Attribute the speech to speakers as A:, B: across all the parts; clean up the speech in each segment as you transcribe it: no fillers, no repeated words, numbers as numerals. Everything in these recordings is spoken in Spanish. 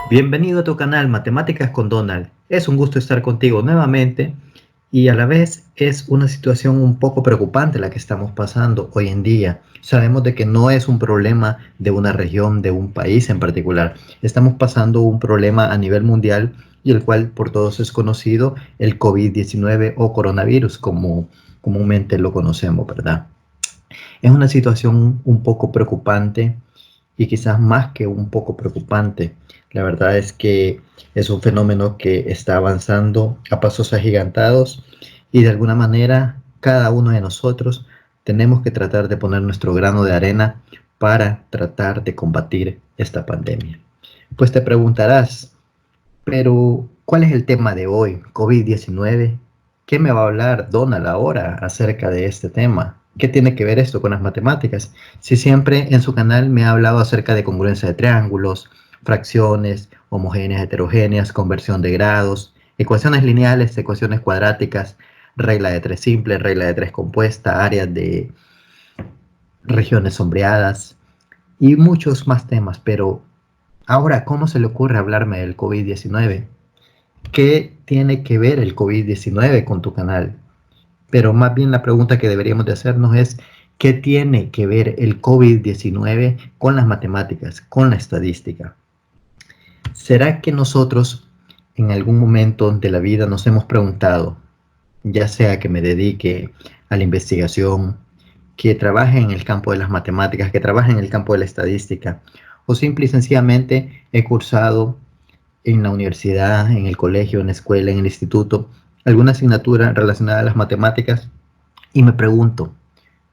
A: Bienvenido a tu canal Matemáticas con Donald. Es un gusto estar contigo nuevamente y a la vez es una situación un poco preocupante la que estamos pasando hoy en día. Sabemos de que no es un problema de una región, de un país en particular. Estamos pasando un problema a nivel mundial y el cual por todos es conocido, el COVID-19 o coronavirus, como comúnmente lo conocemos, ¿verdad? Es una situación un poco preocupante y quizás más que un poco preocupante. La verdad es que es un fenómeno que está avanzando a pasos agigantados y de alguna manera cada uno de nosotros tenemos que tratar de poner nuestro grano de arena para tratar de combatir esta pandemia. Pues te preguntarás, pero ¿cuál es el tema de hoy? COVID-19. ¿Qué me va a hablar Donald ahora acerca de este tema? ¿Qué tiene que ver esto con las matemáticas? Si siempre en su canal me ha hablado acerca de congruencia de triángulos, fracciones, homogéneas, heterogéneas, conversión de grados, ecuaciones lineales, ecuaciones cuadráticas, regla de tres simple, regla de tres compuesta, áreas de regiones sombreadas y muchos más temas. Pero ahora, ¿cómo se le ocurre hablarme del COVID-19? ¿Qué tiene que ver el COVID-19 con tu canal? Pero más bien la pregunta que deberíamos de hacernos es, ¿qué tiene que ver el COVID-19 con las matemáticas, con la estadística? ¿Será que nosotros en algún momento de la vida nos hemos preguntado, ya sea que me dedique a la investigación, que trabaje en el campo de las matemáticas, que trabaje en el campo de la estadística, o simple y sencillamente he cursado en la universidad, en el colegio, en la escuela, en el instituto, alguna asignatura relacionada a las matemáticas y me pregunto,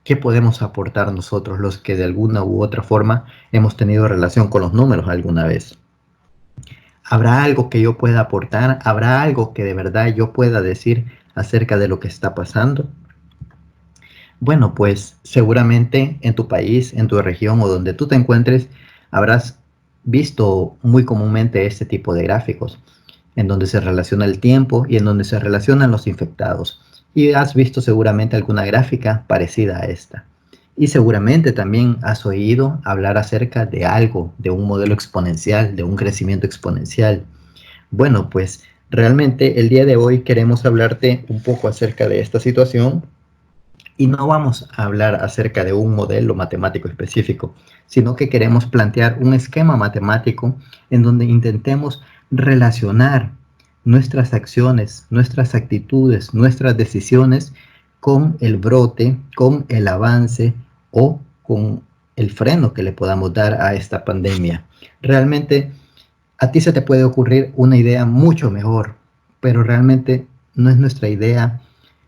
A: ¿qué podemos aportar nosotros los que de alguna u otra forma hemos tenido relación con los números alguna vez? ¿Habrá algo que yo pueda aportar? ¿Habrá algo que de verdad yo pueda decir acerca de lo que está pasando? Bueno, pues seguramente en tu país, en tu región o donde tú te encuentres, habrás visto muy comúnmente este tipo de gráficos, en donde se relaciona el tiempo y en donde se relacionan los infectados. Y has visto seguramente alguna gráfica parecida a esta. Y seguramente también has oído hablar acerca de algo, de un modelo exponencial, de un crecimiento exponencial. Bueno, pues realmente el día de hoy queremos hablarte un poco acerca de esta situación y no vamos a hablar acerca de un modelo matemático específico, sino que queremos plantear un esquema matemático en donde intentemos relacionar nuestras acciones, nuestras actitudes, nuestras decisiones con el brote, con el avance o con el freno que le podamos dar a esta pandemia. Realmente a ti se te puede ocurrir una idea mucho mejor, pero realmente no es nuestra idea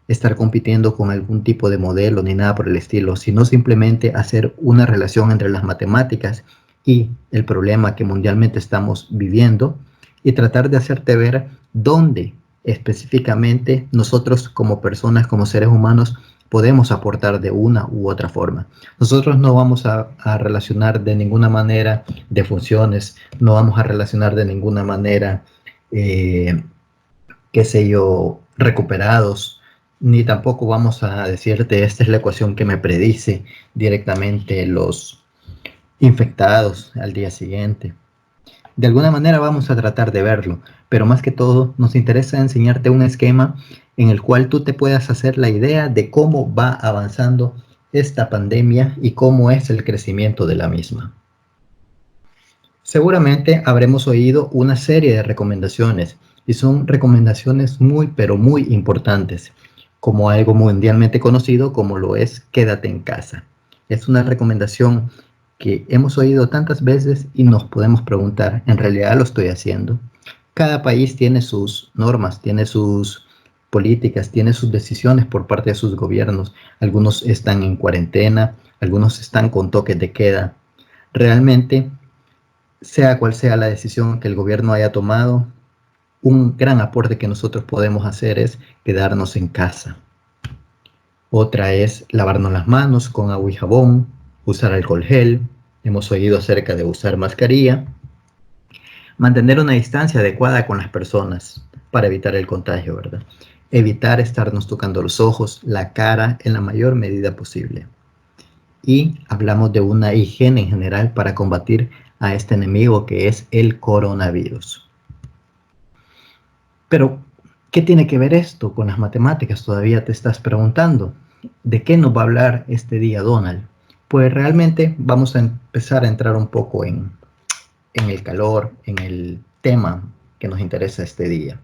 A: estar compitiendo con algún tipo de modelo ni nada por el estilo, sino simplemente hacer una relación entre las matemáticas y el problema que mundialmente estamos viviendo y tratar de hacerte ver dónde específicamente nosotros como personas, como seres humanos, podemos aportar de una u otra forma. Nosotros no vamos a relacionar de ninguna manera de funciones, no vamos a relacionar de ninguna manera, eh, qué sé yo, recuperados, ni tampoco vamos a decirte esta es la ecuación que me predice directamente los infectados al día siguiente. De alguna manera vamos a tratar de verlo, pero más que todo nos interesa enseñarte un esquema en el cual tú te puedas hacer la idea de cómo va avanzando esta pandemia y cómo es el crecimiento de la misma. Seguramente habremos oído una serie de recomendaciones y son recomendaciones muy pero muy importantes, como algo mundialmente conocido como lo es quédate en casa. Es una recomendación que hemos oído tantas veces y nos podemos preguntar, ¿en realidad lo estoy haciendo? Cada país tiene sus normas, tiene sus políticas, tiene sus decisiones por parte de sus gobiernos. Algunos están en cuarentena, algunos están con toques de queda. Realmente sea cual sea la decisión que el gobierno haya tomado, un gran aporte que nosotros podemos hacer es quedarnos en casa. Otra es lavarnos las manos con agua y jabón, usar alcohol gel, hemos oído acerca de usar mascarilla, mantener una distancia adecuada con las personas para evitar el contagio, ¿verdad? Evitar estarnos tocando los ojos, la cara en la mayor medida posible. Y hablamos de una higiene en general para combatir a este enemigo que es el coronavirus. Pero, ¿qué tiene que ver esto con las matemáticas? Todavía te estás preguntando. ¿De qué nos va a hablar este día Donald? Pues realmente vamos a empezar a entrar un poco en el calor, en el tema que nos interesa este día.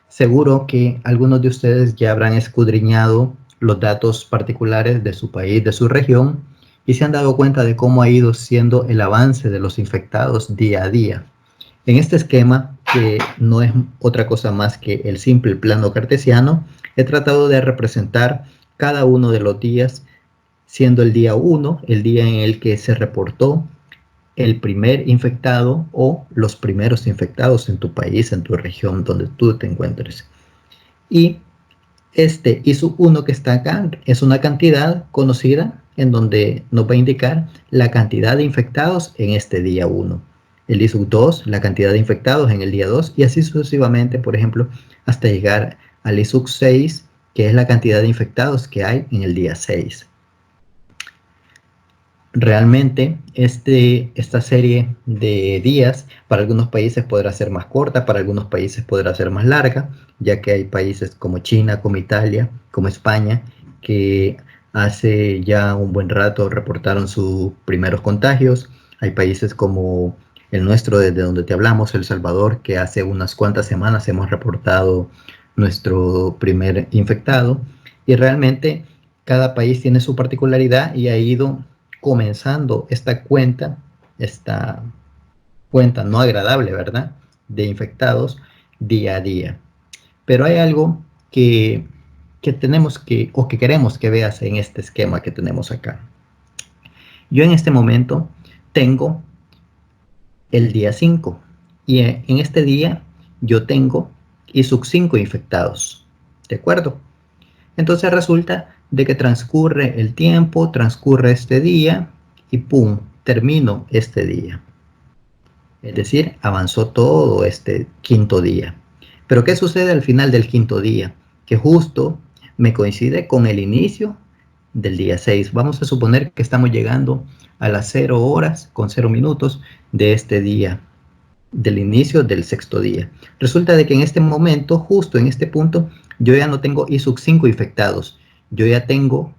A: Seguro que algunos de ustedes ya habrán escudriñado los datos particulares de su país, de su región, y se han dado cuenta de cómo ha ido siendo el avance de los infectados día a día. En este esquema, que no es otra cosa más que el simple plano cartesiano, he tratado de representar cada uno de los días, siendo el día 1 el día en el que se reportó el primer infectado o los primeros infectados en tu país, en tu región donde tú te encuentres. Y este I sub 1 que está acá es una cantidad conocida en donde nos va a indicar la cantidad de infectados en este día 1. El I sub 2, la cantidad de infectados en el día 2 y así sucesivamente, por ejemplo, hasta llegar al I sub 6, que es la cantidad de infectados que hay en el día 6. Realmente esta serie de días para algunos países podrá ser más corta, para algunos países podrá ser más larga, ya que hay países como China, como Italia, como España, que hace ya un buen rato reportaron sus primeros contagios. Hay países como el nuestro, desde donde te hablamos, El Salvador, que hace unas cuantas semanas hemos reportado nuestro primer infectado. Y realmente cada país tiene su particularidad y ha ido comenzando esta cuenta no agradable, ¿verdad? De infectados día a día. Pero hay algo que tenemos o que queremos que veas en este esquema que tenemos acá. Yo en este momento tengo el día 5 y en este día yo tengo I sub 5 infectados, ¿de acuerdo? Entonces resulta de que transcurre el tiempo, transcurre este día y ¡pum! Termino este día. Es decir, avanzó todo este quinto día. Pero ¿qué sucede al final del quinto día? Que justo me coincide con el inicio del día 6. Vamos a suponer que estamos llegando a las 0 horas con 0 minutos de este día, del inicio del sexto día. Resulta de que en este momento, justo en este punto, yo ya no tengo I sub 5 infectados. Yo ya tengo,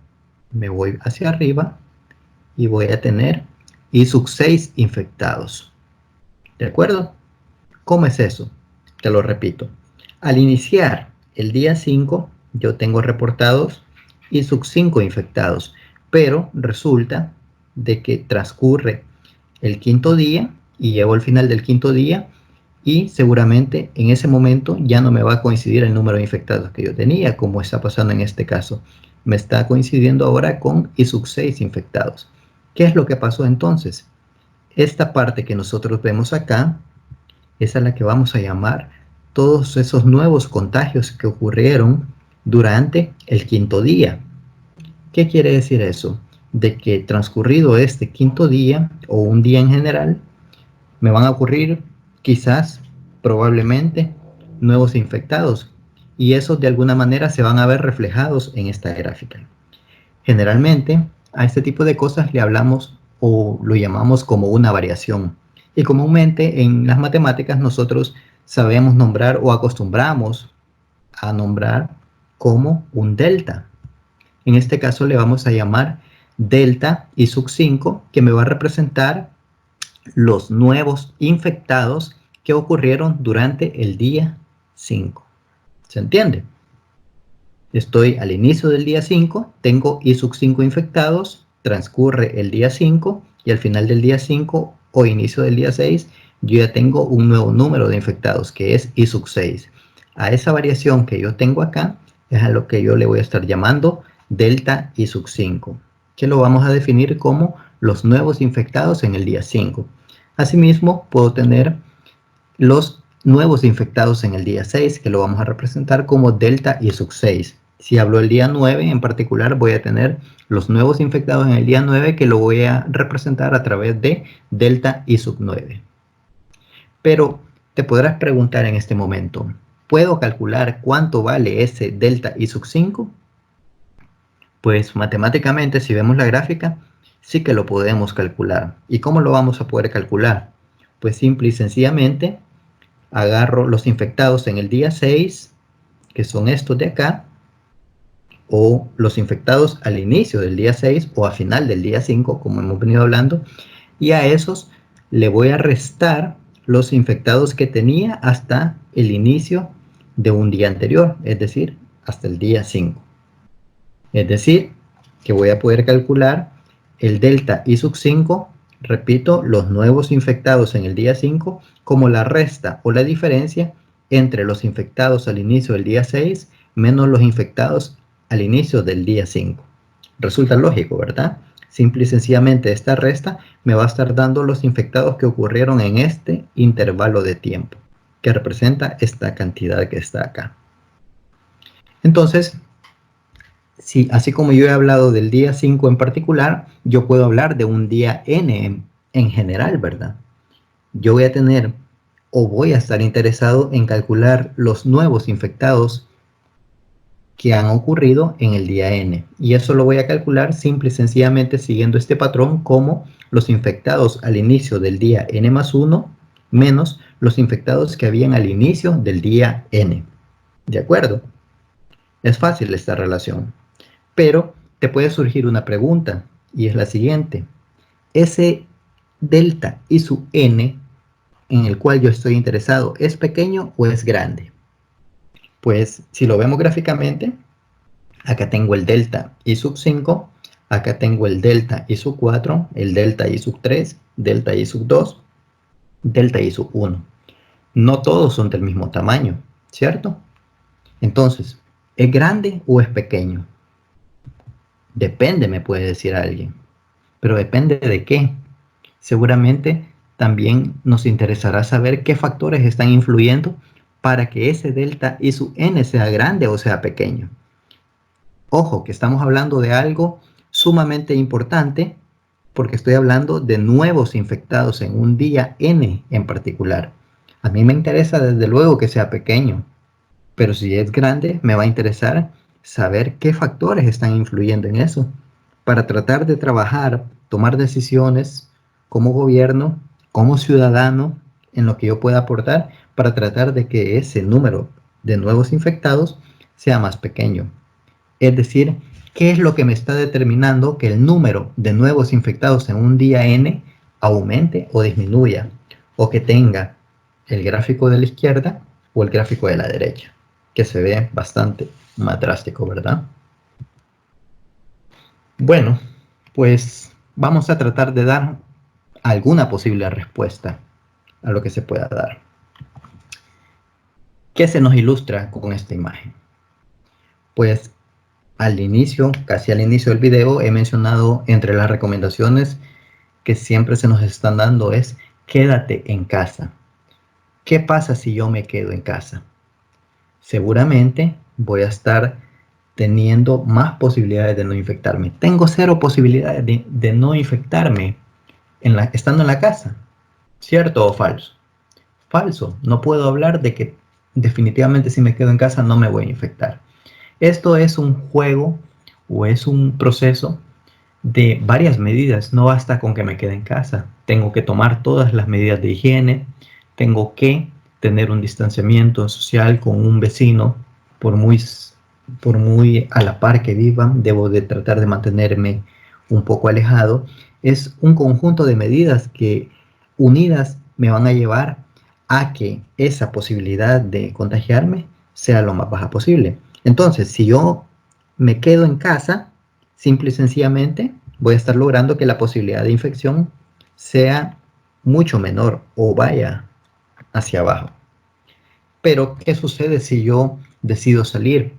A: me voy hacia arriba y voy a tener I sub 6 infectados. ¿De acuerdo? ¿Cómo es eso? Te lo repito. Al iniciar el día 5, yo tengo reportados I sub 5 infectados, pero resulta de que transcurre el quinto día y llego al final del quinto día y seguramente en ese momento ya no me va a coincidir el número de infectados que yo tenía, como está pasando en este caso. Me está coincidiendo ahora con I sub 6 infectados. ¿Qué es lo que pasó entonces? Esta parte que nosotros vemos acá es a la que vamos a llamar todos esos nuevos contagios que ocurrieron durante el quinto día. ¿Qué quiere decir eso? De que transcurrido este quinto día o un día en general, me van a ocurrir quizás, probablemente, nuevos infectados y esos de alguna manera se van a ver reflejados en esta gráfica. Generalmente a este tipo de cosas le hablamos o lo llamamos como una variación y comúnmente en las matemáticas nosotros sabemos nombrar o acostumbramos a nombrar como un delta. En este caso le vamos a llamar delta I sub 5, que me va a representar los nuevos infectados que ocurrieron durante el día 5. ¿Se entiende? Estoy al inicio del día 5, tengo I sub 5 infectados, transcurre el día 5 y al final del día 5 o inicio del día 6, yo ya tengo un nuevo número de infectados que es I sub 6. A esa variación que yo tengo acá es a lo que yo le voy a estar llamando delta I sub 5, que lo vamos a definir como los nuevos infectados en el día 5. Asimismo, puedo tener los nuevos infectados en el día 6, que lo vamos a representar como delta I sub 6. Si hablo del día 9 en particular, voy a tener los nuevos infectados en el día 9, que lo voy a representar a través de delta I sub 9. Pero te podrás preguntar en este momento, ¿puedo calcular cuánto vale ese delta I sub 5? Pues matemáticamente, si vemos la gráfica, sí que lo podemos calcular. ¿Y cómo lo vamos a poder calcular? Pues simple y sencillamente agarro los infectados en el día 6, que son estos de acá, o los infectados al inicio del día 6 o a final del día 5, como hemos venido hablando, y a esos le voy a restar los infectados que tenía hasta el inicio de un día anterior, es decir, hasta el día 5. Es decir, que voy a poder calcular el delta I sub 5, repito, los nuevos infectados en el día 5, como la resta o la diferencia entre los infectados al inicio del día 6 menos los infectados al inicio del día 5. Resulta lógico, ¿verdad? Simple y sencillamente esta resta me va a estar dando los infectados que ocurrieron en este intervalo de tiempo, que representa esta cantidad que está acá. Entonces, sí, así como yo he hablado del día 5 en particular, yo puedo hablar de un día N en general, ¿verdad? Yo voy a tener o voy a estar interesado en calcular los nuevos infectados que han ocurrido en el día N. Y eso lo voy a calcular simple y sencillamente siguiendo este patrón como los infectados al inicio del día N más 1 menos los infectados que habían al inicio del día N. ¿De acuerdo? Es fácil esta relación. Pero te puede surgir una pregunta y es la siguiente. ¿Ese delta y su n en el cual yo estoy interesado es pequeño o es grande? Pues si lo vemos gráficamente, acá tengo el delta y sub 5, acá tengo el delta y sub 4, el delta y sub 3, delta y sub 2, delta y sub 1. No todos son del mismo tamaño, ¿cierto? Entonces, ¿es grande o es pequeño? Depende, me puede decir alguien. Pero depende de qué. Seguramente también nos interesará saber qué factores están influyendo para que ese delta y su n sea grande o sea pequeño. Ojo, que estamos hablando de algo sumamente importante porque estoy hablando de nuevos infectados en un día n en particular. A mí me interesa desde luego que sea pequeño, pero si es grande me va a interesar saber qué factores están influyendo en eso para tratar de trabajar, tomar decisiones como gobierno, como ciudadano, en lo que yo pueda aportar para tratar de que ese número de nuevos infectados sea más pequeño. Es decir, ¿qué es lo que me está determinando que el número de nuevos infectados en un día N aumente o disminuya? O que tenga el gráfico de la izquierda o el gráfico de la derecha, que se ve bastante más drástico, ¿verdad? Bueno, pues vamos a tratar de dar alguna posible respuesta a lo que se pueda dar. ¿Qué se nos ilustra con esta imagen? Pues al inicio, casi al inicio del video, he mencionado entre las recomendaciones que siempre se nos están dando es quédate en casa. ¿Qué pasa si yo me quedo en casa? Seguramente voy a estar teniendo más posibilidades de no infectarme. Tengo cero posibilidades de no infectarme estando en la casa. ¿Cierto o falso? Falso. No puedo hablar de que definitivamente si me quedo en casa no me voy a infectar. Esto es un juego o es un proceso de varias medidas. No basta con que me quede en casa. Tengo que tomar todas las medidas de higiene. Tengo que tener un distanciamiento social con un vecino. Por muy a la par que viva, debo de tratar de mantenerme un poco alejado. Es un conjunto de medidas que unidas me van a llevar a que esa posibilidad de contagiarme sea lo más baja posible. Entonces, si yo me quedo en casa, simple y sencillamente voy a estar logrando que la posibilidad de infección sea mucho menor o vaya hacia abajo. Pero, ¿qué sucede si yo decido salir?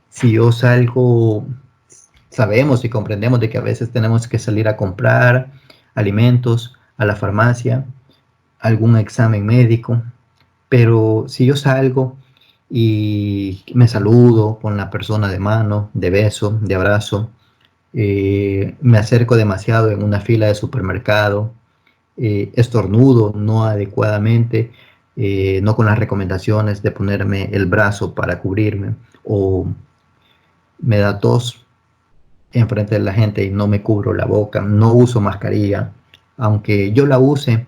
A: Si yo salgo, sabemos y comprendemos de que a veces tenemos que salir a comprar alimentos a la farmacia, algún examen médico, pero si yo salgo y me saludo con la persona de mano, de beso, de abrazo, me acerco demasiado en una fila de supermercado, estornudo no adecuadamente, no con las recomendaciones de ponerme el brazo para cubrirme, o me da tos, enfrente de la gente y no me cubro la boca, no uso mascarilla, aunque yo la use,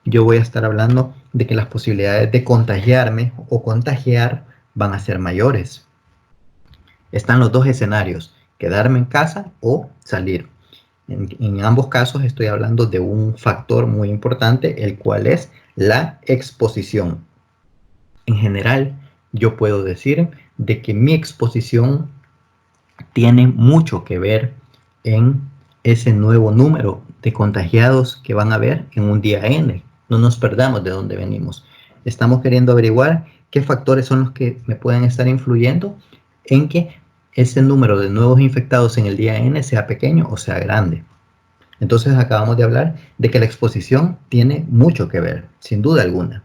A: yo voy a estar hablando de que las posibilidades de contagiarme o contagiar van a ser mayores. Están los dos escenarios, quedarme en casa o salir. En ambos casos estoy hablando de un factor muy importante, el cual es la exposición. En general, yo puedo decir de que mi exposición tiene mucho que ver en ese nuevo número de contagiados que van a haber en un día N. No nos perdamos de dónde venimos. Estamos queriendo averiguar qué factores son los que me pueden estar influyendo en que ese número de nuevos infectados en el día N sea pequeño o sea grande. Entonces acabamos de hablar de que la exposición tiene mucho que ver, sin duda alguna.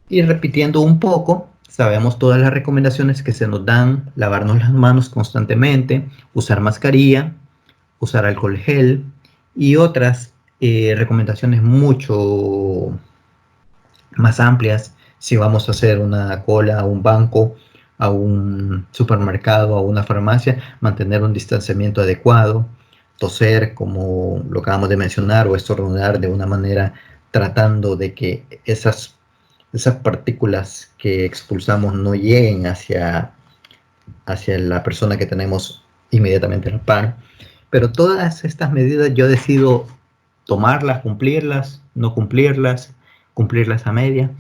A: Y repitiendo un poco, sabemos todas las recomendaciones que se nos dan: lavarnos las manos constantemente, usar mascarilla, usar alcohol gel y otras recomendaciones mucho más amplias si vamos a hacer una cola a un banco, a un supermercado, a una farmacia, mantener un distanciamiento adecuado, toser como lo acabamos de mencionar o estornudar de una manera tratando de que esas partículas que expulsamos no lleguen hacia la persona que tenemos inmediatamente en el par. Pero todas estas medidas yo decido tomarlas, cumplirlas, no cumplirlas, cumplirlas a media.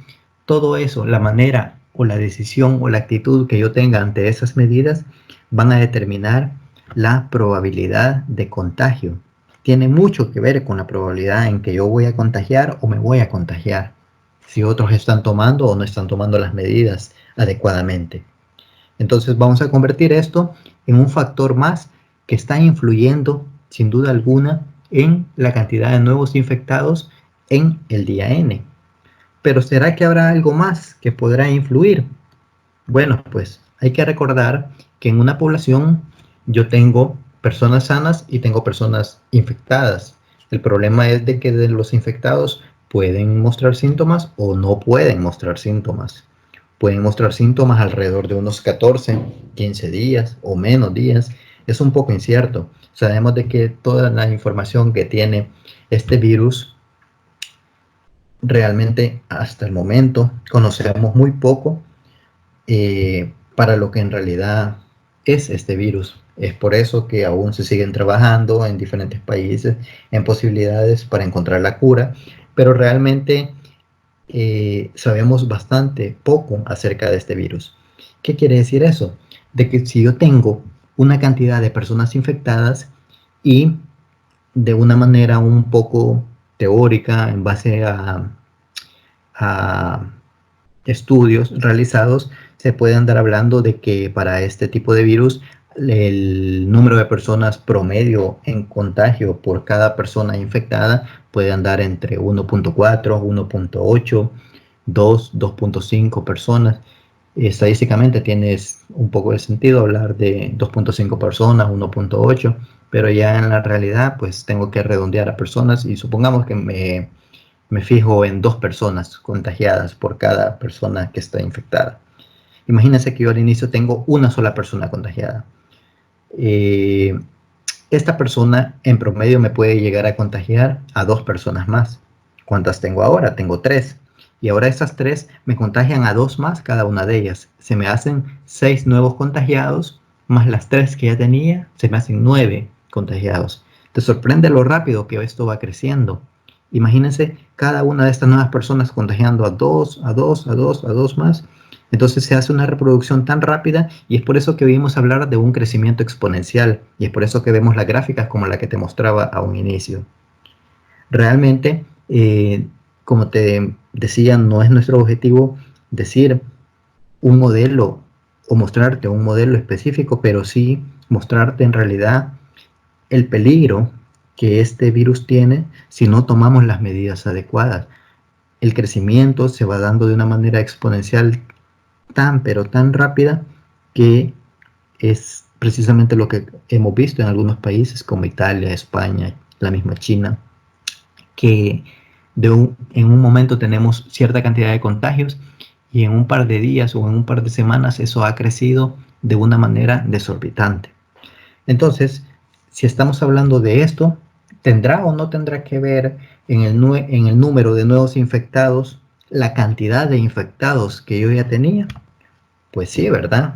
A: Todo eso, la manera o la decisión o la actitud que yo tenga ante esas medidas van a determinar la probabilidad de contagio. Tiene mucho que ver con la probabilidad en que yo voy a contagiar o me voy a contagiar, si otros están tomando o no están tomando las medidas adecuadamente. Entonces vamos a convertir esto en un factor más que está influyendo sin duda alguna en la cantidad de nuevos infectados en el día N. Pero ¿será que habrá algo más que podrá influir? Bueno, pues hay que recordar que en una población yo tengo personas sanas y tengo personas infectadas. El problema es de que de los infectados pueden mostrar síntomas o no pueden mostrar síntomas. Pueden mostrar síntomas alrededor de unos 14, 15 días o menos días. Es un poco incierto. Sabemos de que toda la información que tiene este virus, realmente hasta el momento conocemos muy poco para lo que en realidad es este virus. Es por eso que aún se siguen trabajando en diferentes países en posibilidades para encontrar la cura, pero realmente sabemos bastante poco acerca de este virus. ¿Qué quiere decir eso? De que si yo tengo una cantidad de personas infectadas y de una manera un poco teórica en base a estudios realizados, se puede andar hablando de que para este tipo de virus el número de personas promedio en contagio por cada persona infectada puede andar entre 1.4, 1.8, 2, 2.5 personas. Estadísticamente tienes un poco de sentido hablar de 2.5 personas, 1.8, pero ya en la realidad pues tengo que redondear a personas y supongamos que me fijo en 2 personas contagiadas por cada persona que está infectada. Imagínense que yo al inicio tengo una sola persona contagiada. Eh, Esta persona en promedio me puede llegar a contagiar a 2 personas más. ¿Cuántas tengo ahora? Tengo 3. Y ahora esas 3 me contagian a 2 más cada una de ellas. Se me hacen 6 nuevos contagiados, más las 3 que ya tenía, se me hacen 9 contagiados. ¿Te sorprende lo rápido que esto va creciendo? Imagínense cada una de estas nuevas personas contagiando a 2, a 2, a 2, a 2 más. Entonces se hace una reproducción tan rápida y es por eso que vimos hablar de un crecimiento exponencial y es por eso que vemos las gráficas como la que te mostraba a un inicio. Realmente, como te decía, no es nuestro objetivo decir un modelo o mostrarte un modelo específico, pero sí mostrarte en realidad el peligro que este virus tiene si no tomamos las medidas adecuadas. El crecimiento se va dando de una manera exponencial tan pero tan rápida que es precisamente lo que hemos visto en algunos países como Italia, España, la misma China, que en un momento tenemos cierta cantidad de contagios y en un par de días o en un par de semanas eso ha crecido de una manera desorbitante. Entonces, si estamos hablando de esto, ¿tendrá o no tendrá que ver en el número de nuevos infectados la cantidad de infectados que yo ya tenía? Pues sí, ¿verdad?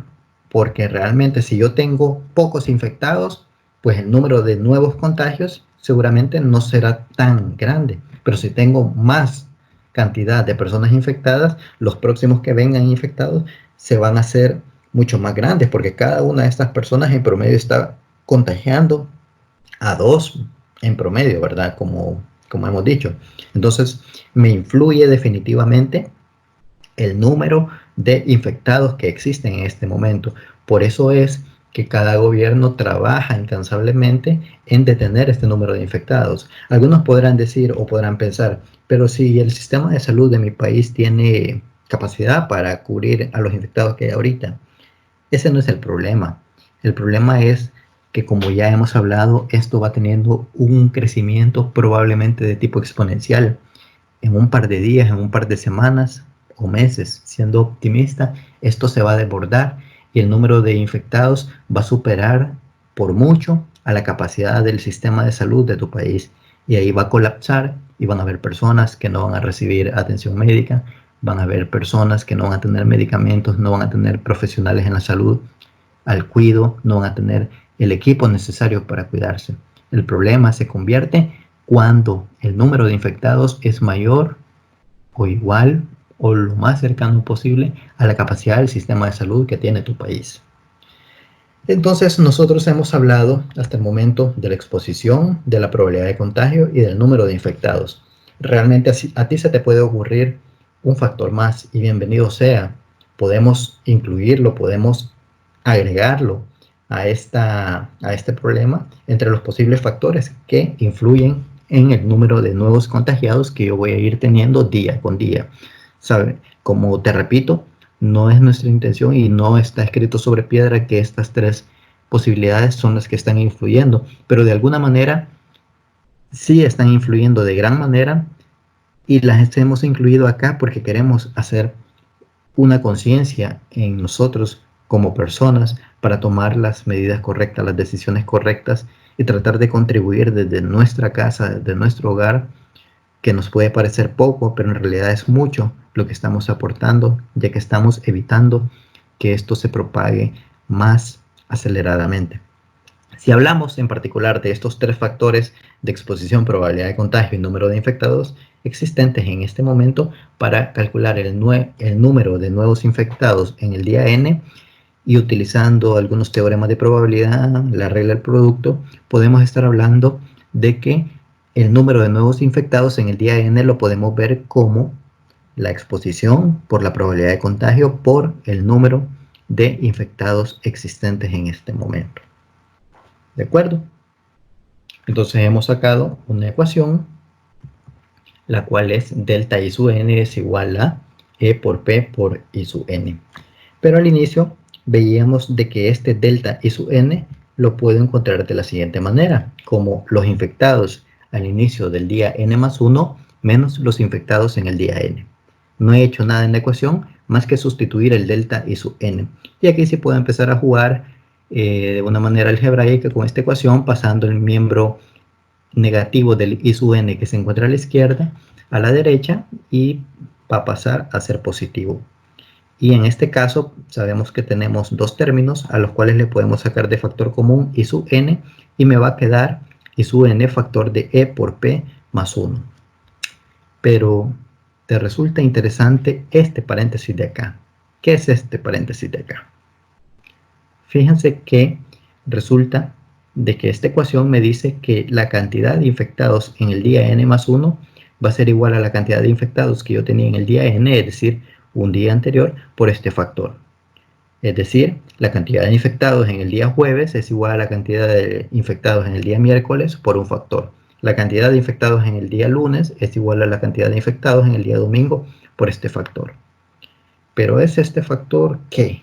A: Porque realmente si yo tengo pocos infectados, pues el número de nuevos contagios seguramente no será tan grande. Pero si tengo más cantidad de personas infectadas, los próximos que vengan infectados se van a hacer mucho más grandes, porque cada una de estas personas en promedio está contagiando a dos en promedio, ¿verdad? Como hemos dicho. Entonces, me influye definitivamente el número de infectados que existen en este momento. Por eso es que cada gobierno trabaja incansablemente en detener este número de infectados. Algunos podrán decir o podrán pensar, pero si el sistema de salud de mi país tiene capacidad para cubrir a los infectados que hay ahorita, ese no es el problema. El problema es que, como ya hemos hablado, esto va teniendo un crecimiento probablemente de tipo exponencial. En un par de días, en un par de semanas o meses, siendo optimista, esto se va a desbordar y el número de infectados va a superar por mucho a la capacidad del sistema de salud de tu país. Y ahí va a colapsar y van a haber personas que no van a recibir atención médica, van a haber personas que no van a tener medicamentos, no van a tener profesionales en la salud al cuido, no van a tener el equipo necesario para cuidarse. El problema se convierte cuando el número de infectados es mayor o igual o lo más cercano posible a la capacidad del sistema de salud que tiene tu país. Entonces, nosotros hemos hablado hasta el momento de la exposición, de la probabilidad de contagio y del número de infectados. Realmente a ti se te puede ocurrir un factor más y bienvenido sea. Podemos incluirlo, podemos agregarlo a este problema entre los posibles factores que influyen en el número de nuevos contagiados que yo voy a ir teniendo día con día. ¿Sabe? Como te repito, no es nuestra intención y no está escrito sobre piedra que estas tres posibilidades son las que están influyendo, pero de alguna manera sí están influyendo de gran manera y las hemos incluido acá porque queremos hacer una conciencia en nosotros como personas para tomar las medidas correctas, las decisiones correctas y tratar de contribuir desde nuestra casa, desde nuestro hogar, que nos puede parecer poco, pero en realidad es mucho lo que estamos aportando, ya que estamos evitando que esto se propague más aceleradamente. Si hablamos en particular de estos tres factores de exposición, probabilidad de contagio y número de infectados existentes en este momento para calcular el número de nuevos infectados en el día N y utilizando algunos teoremas de probabilidad, la regla del producto, podemos estar hablando de que el número de nuevos infectados en el día N lo podemos ver como la exposición por la probabilidad de contagio por el número de infectados existentes en este momento. ¿De acuerdo? Entonces hemos sacado una ecuación, la cual es delta I sub n es igual a E por P por I sub n. Pero al inicio veíamos de que este delta I sub n lo puedo encontrar de la siguiente manera, como los infectados al inicio del día n más 1 menos los infectados en el día n. No he hecho nada en la ecuación más que sustituir el delta I sub n. Y aquí sí puedo empezar a jugar de una manera algebraica con esta ecuación, pasando el miembro negativo del I sub n que se encuentra a la izquierda a la derecha y va a pasar a ser positivo. Y en este caso sabemos que tenemos dos términos a los cuales le podemos sacar de factor común I sub n y me va a quedar I sub n factor de E por P más 1. Pero te resulta interesante este paréntesis de acá. ¿Qué es este paréntesis de acá? Fíjense que resulta de que esta ecuación me dice que la cantidad de infectados en el día n más 1 va a ser igual a la cantidad de infectados que yo tenía en el día n, es decir, un día anterior, por este factor. Es decir, la cantidad de infectados en el día jueves es igual a la cantidad de infectados en el día miércoles por un factor. La cantidad de infectados en el día lunes es igual a la cantidad de infectados en el día domingo por este factor. Pero ¿es este factor qué?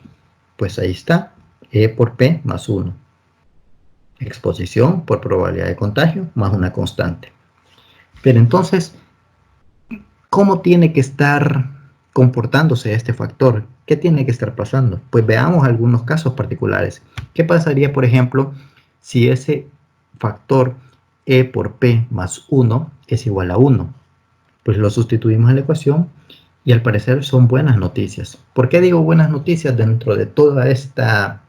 A: Pues ahí está, E por P más 1. Exposición por probabilidad de contagio más una constante. Pero entonces, ¿cómo tiene que estar comportándose este factor? ¿Qué tiene que estar pasando? Pues veamos algunos casos particulares. ¿Qué pasaría, por ejemplo, si ese factor E por P más 1 es igual a 1. Pues lo sustituimos en la ecuación y al parecer son buenas noticias. ¿Por qué digo buenas noticias dentro de toda esta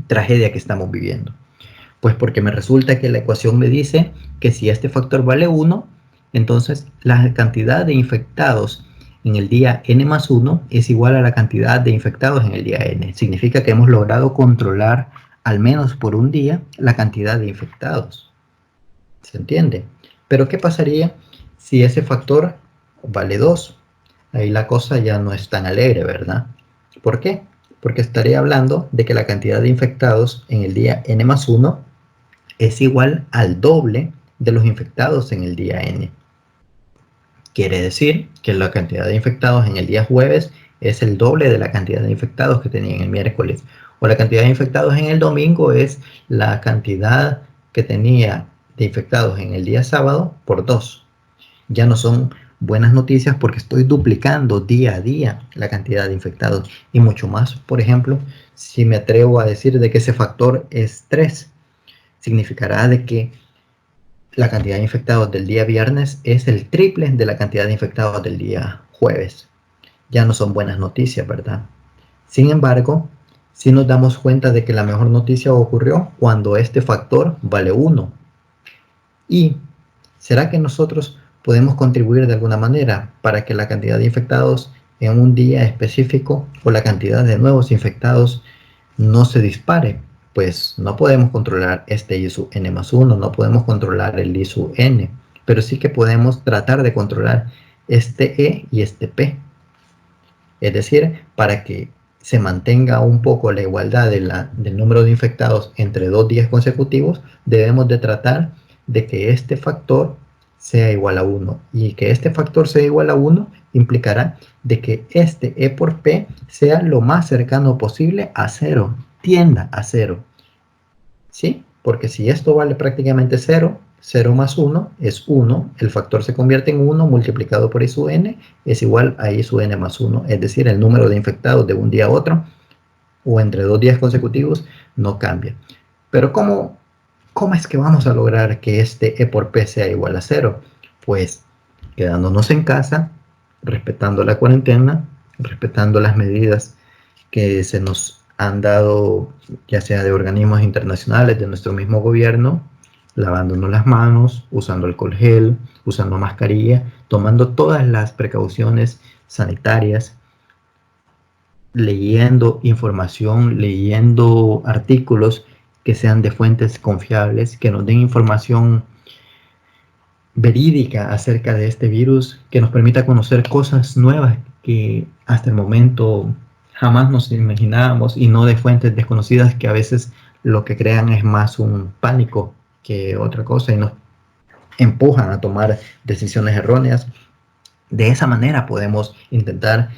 A: tragedia que estamos viviendo? Pues porque me resulta que la ecuación me dice que si este factor vale 1, entonces la cantidad de infectados en el día n más 1 es igual a la cantidad de infectados en el día n. Significa que hemos logrado controlar al menos por un día la cantidad de infectados. ¿Se entiende? Pero ¿qué pasaría si ese factor vale 2? Ahí la cosa ya no es tan alegre, ¿verdad? ¿Por qué? Porque estaría hablando de que la cantidad de infectados en el día n más 1 es igual al doble de los infectados en el día n. Quiere decir que la cantidad de infectados en el día jueves es el doble de la cantidad de infectados que tenían el miércoles. O la cantidad de infectados en el domingo es la cantidad que tenía de infectados en el día sábado por 2. Ya no son buenas noticias porque estoy duplicando día a día la cantidad de infectados. Y mucho más, por ejemplo, si me atrevo a decir de que ese factor es 3, significará de que la cantidad de infectados del día viernes es el triple de la cantidad de infectados del día jueves. Ya no son buenas noticias, ¿verdad? Sin embargo, sí nos damos cuenta de que la mejor noticia ocurrió cuando este factor vale 1. ¿Y será que nosotros podemos contribuir de alguna manera para que la cantidad de infectados en un día específico o la cantidad de nuevos infectados no se dispare? Pues no podemos controlar este I sub n más 1, no podemos controlar el I sub n, pero sí que podemos tratar de controlar este E y este P. Es decir, para que se mantenga un poco la igualdad del número de infectados entre 2 días consecutivos, debemos de tratar de que este factor sea igual a 1. Y que este factor sea igual a 1 implicará de que este E por P sea lo más cercano posible a 0, tienda a 0. ¿Sí? Porque si esto vale prácticamente 0, 0 más 1 es 1, el factor se convierte en 1 multiplicado por I sub n es igual a I sub n más 1, es decir, el número de infectados de un día a otro o entre 2 días consecutivos no cambia. Pero ¿cómo es que vamos a lograr que este E por P sea igual a 0? Pues quedándonos en casa, respetando la cuarentena, respetando las medidas que se nos han dado, ya sea de organismos internacionales, de nuestro mismo gobierno, lavándonos las manos, usando alcohol gel, usando mascarilla, tomando todas las precauciones sanitarias, leyendo información, leyendo artículos que sean de fuentes confiables, que nos den información verídica acerca de este virus, que nos permita conocer cosas nuevas que hasta el momento jamás nos imaginábamos y no de fuentes desconocidas que a veces lo que crean es más un pánico que otra cosa y nos empujan a tomar decisiones erróneas. De esa manera podemos intentar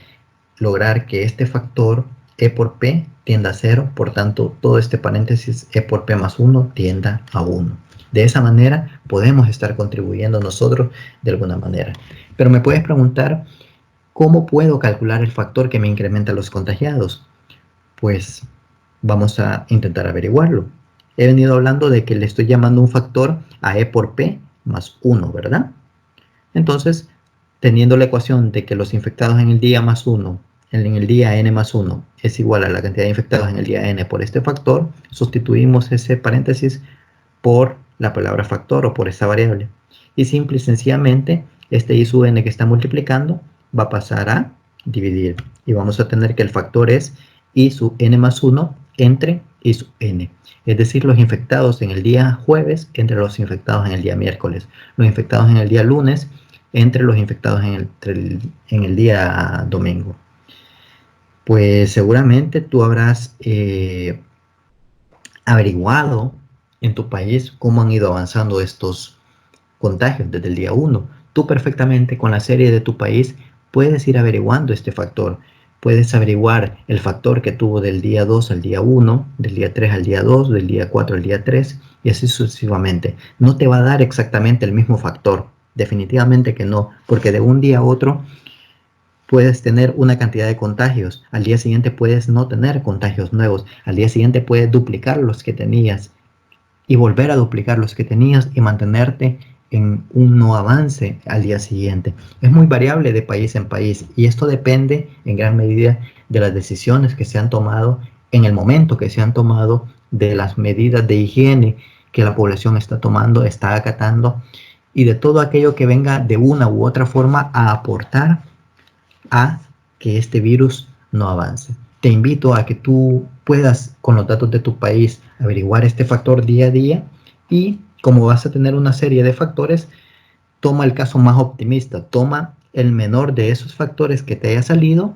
A: lograr que este factor E por P tienda a 0, por tanto todo este paréntesis E por P más 1 tienda a 1. De esa manera podemos estar contribuyendo nosotros de alguna manera. Pero me puedes preguntar, ¿cómo puedo calcular el factor que me incrementa los contagiados? Pues vamos a intentar averiguarlo. He venido hablando de que le estoy llamando un factor a E por P más 1, ¿verdad? Entonces, teniendo la ecuación de que los infectados en el día más 1, en el día n más 1, es igual a la cantidad de infectados en el día n por este factor, sustituimos ese paréntesis por la palabra factor o por esa variable. Y simple y sencillamente, este I sub n que está multiplicando va a pasar a dividir. Y vamos a tener que el factor es I sub n más 1 entre I sub n. Es decir, los infectados en el día jueves entre los infectados en el día miércoles. Los infectados en el día lunes entre los infectados en el día domingo. Pues seguramente tú habrás averiguado en tu país cómo han ido avanzando estos contagios desde el día 1. Tú perfectamente con la serie de tu país puedes ir averiguando este factor. Puedes averiguar el factor que tuvo del día 2 al día 1, del día 3 al día 2, del día 4 al día 3 y así sucesivamente. No te va a dar exactamente el mismo factor. Definitivamente que no, porque de un día a otro puedes tener una cantidad de contagios, al día siguiente puedes no tener contagios nuevos, al día siguiente puedes duplicar los que tenías y volver a duplicar los que tenías y mantenerte en un no avance al día siguiente. Es muy variable de país en país y esto depende en gran medida de las decisiones que se han tomado en el momento que se han tomado, de las medidas de higiene que la población está tomando, está acatando y de todo aquello que venga de una u otra forma a aportar a que este virus no avance. Te invito a que tú puedas, con los datos de tu país, averiguar este factor día a día y como vas a tener una serie de factores, toma el caso más optimista, toma el menor de esos factores que te haya salido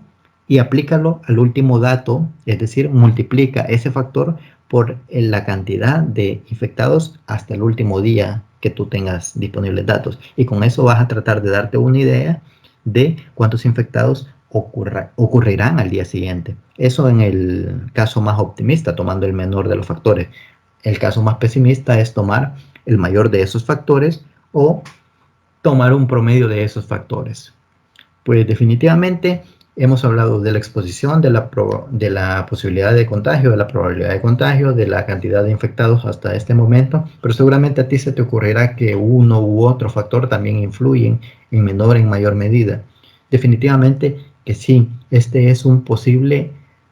A: y aplícalo al último dato, es decir, multiplica ese factor por la cantidad de infectados hasta el último día que tú tengas disponibles datos. Y con eso vas a tratar de darte una idea de cuántos infectados ocurrirán al día siguiente. Eso en el caso más optimista, tomando el menor de los factores. El caso más pesimista es tomar el mayor de esos factores o tomar un promedio de esos factores. Pues definitivamente hemos hablado de la exposición, de la posibilidad de contagio, de la probabilidad de contagio, de la cantidad de infectados hasta este momento, pero seguramente a ti se te ocurrirá que uno u otro factor también influyen en menor o en mayor medida. Definitivamente que sí, este es un posible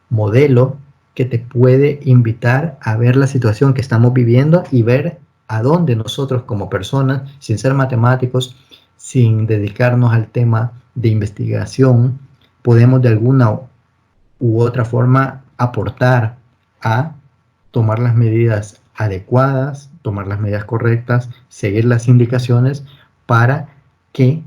A: modelo que te puede invitar a ver la situación que estamos viviendo y ver a dónde nosotros como personas, sin ser matemáticos, sin dedicarnos al tema de investigación, podemos de alguna u otra forma aportar a tomar las medidas adecuadas, tomar las medidas correctas, seguir las indicaciones para que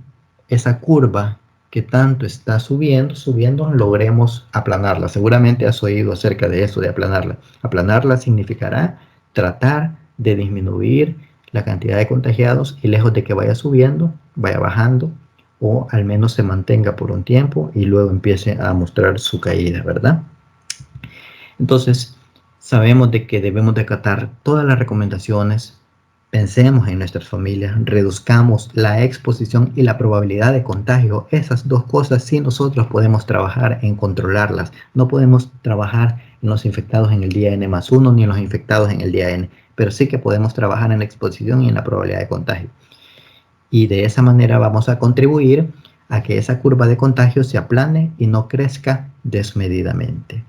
A: esa curva que tanto está subiendo, logremos aplanarla. Seguramente has oído acerca de eso, de aplanarla. Aplanarla significará tratar de disminuir la cantidad de contagiados y lejos de que vaya subiendo, vaya bajando o al menos se mantenga por un tiempo y luego empiece a mostrar su caída, ¿verdad? Entonces, sabemos de que debemos de acatar todas las recomendaciones, pensemos en nuestras familias, reduzcamos la exposición y la probabilidad de contagio. Esas dos cosas sí nosotros podemos trabajar en controlarlas. No podemos trabajar en los infectados en el día N+1 ni en los infectados en el día N, pero sí que podemos trabajar en la exposición y en la probabilidad de contagio. Y de esa manera vamos a contribuir a que esa curva de contagio se aplane y no crezca desmedidamente.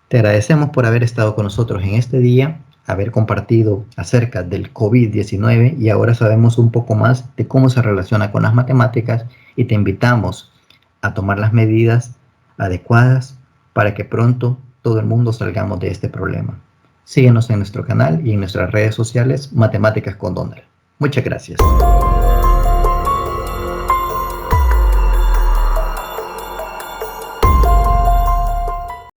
A: Te agradecemos por haber estado con nosotros en este día, haber compartido acerca del COVID-19 y ahora sabemos un poco más de cómo se relaciona con las matemáticas y te invitamos a tomar las medidas adecuadas para que pronto todo el mundo salgamos de este problema. Síguenos en nuestro canal y en nuestras redes sociales Matemáticas con Donald. Muchas gracias.